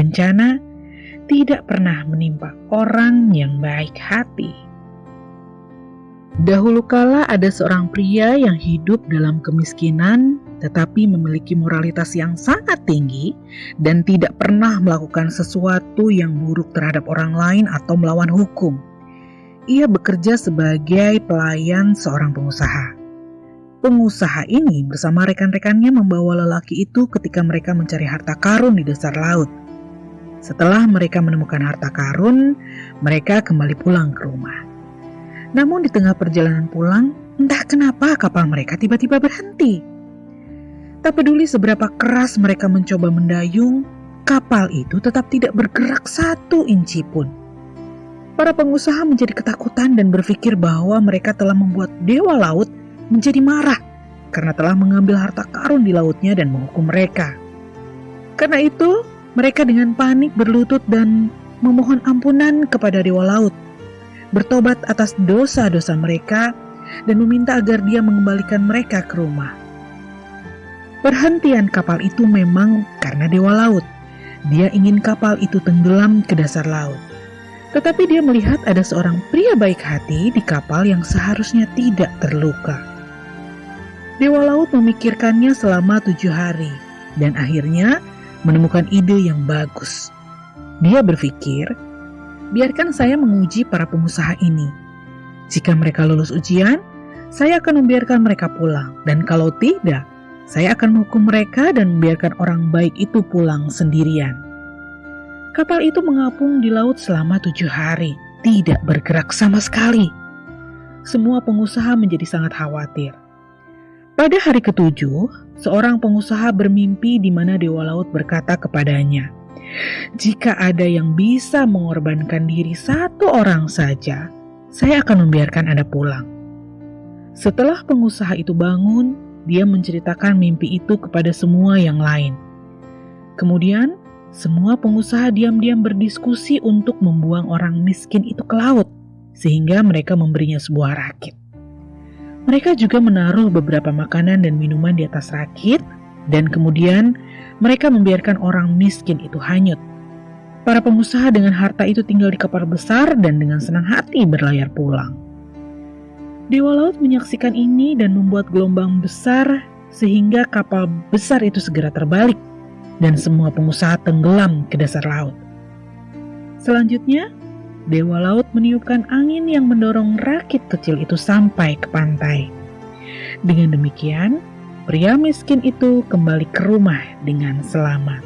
bencana tidak pernah menimpa orang yang baik hati. Dahulu kala ada seorang pria yang hidup dalam kemiskinan tetapi memiliki moralitas yang sangat tinggi dan tidak pernah melakukan sesuatu yang buruk terhadap orang lain atau melawan hukum. Ia bekerja sebagai pelayan seorang pengusaha. Pengusaha ini bersama rekan-rekannya membawa lelaki itu ketika mereka mencari harta karun di dasar laut. Setelah mereka menemukan harta karun, mereka kembali pulang ke rumah. Namun di tengah perjalanan pulang, entah kenapa kapal mereka tiba-tiba berhenti. Tak peduli seberapa keras mereka mencoba mendayung, kapal itu tetap tidak bergerak 1 inci pun. Para pengusaha menjadi ketakutan dan berpikir bahwa mereka telah membuat dewa laut menjadi marah karena telah mengambil harta karun di lautnya dan menghukum mereka. Karena itu, mereka dengan panik berlutut dan memohon ampunan kepada dewa laut, bertobat atas dosa-dosa mereka dan meminta agar dia mengembalikan mereka ke rumah. Perhentian kapal itu memang karena dewa laut. Dia ingin kapal itu tenggelam ke dasar laut. Tetapi dia melihat ada seorang pria baik hati di kapal yang seharusnya tidak terluka. Dewa laut memikirkannya selama 7 hari dan akhirnya menemukan ide yang bagus. Dia berpikir, biarkan saya menguji para pengusaha ini. Jika mereka lulus ujian, saya akan membiarkan mereka pulang. Dan kalau tidak, saya akan menghukum mereka dan membiarkan orang baik itu pulang sendirian. Kapal itu mengapung di laut selama 7 hari, tidak bergerak sama sekali. Semua pengusaha menjadi sangat khawatir. Pada hari ke-7, seorang pengusaha bermimpi di mana dewa laut berkata kepadanya, "Jika ada yang bisa mengorbankan diri 1 orang saja, saya akan membiarkan Anda pulang." Setelah pengusaha itu bangun, dia menceritakan mimpi itu kepada semua yang lain. Kemudian, semua pengusaha diam-diam berdiskusi untuk membuang orang miskin itu ke laut, sehingga mereka memberinya sebuah rakit. Mereka juga menaruh beberapa makanan dan minuman di atas rakit, dan kemudian mereka membiarkan orang miskin itu hanyut. Para pengusaha dengan harta itu tinggal di kapal besar dan dengan senang hati berlayar pulang. Dewa laut menyaksikan ini dan membuat gelombang besar sehingga kapal besar itu segera terbalik dan semua pengusaha tenggelam ke dasar laut. Selanjutnya, dewa laut meniupkan angin yang mendorong rakit kecil itu sampai ke pantai. Dengan demikian, pria miskin itu kembali ke rumah dengan selamat.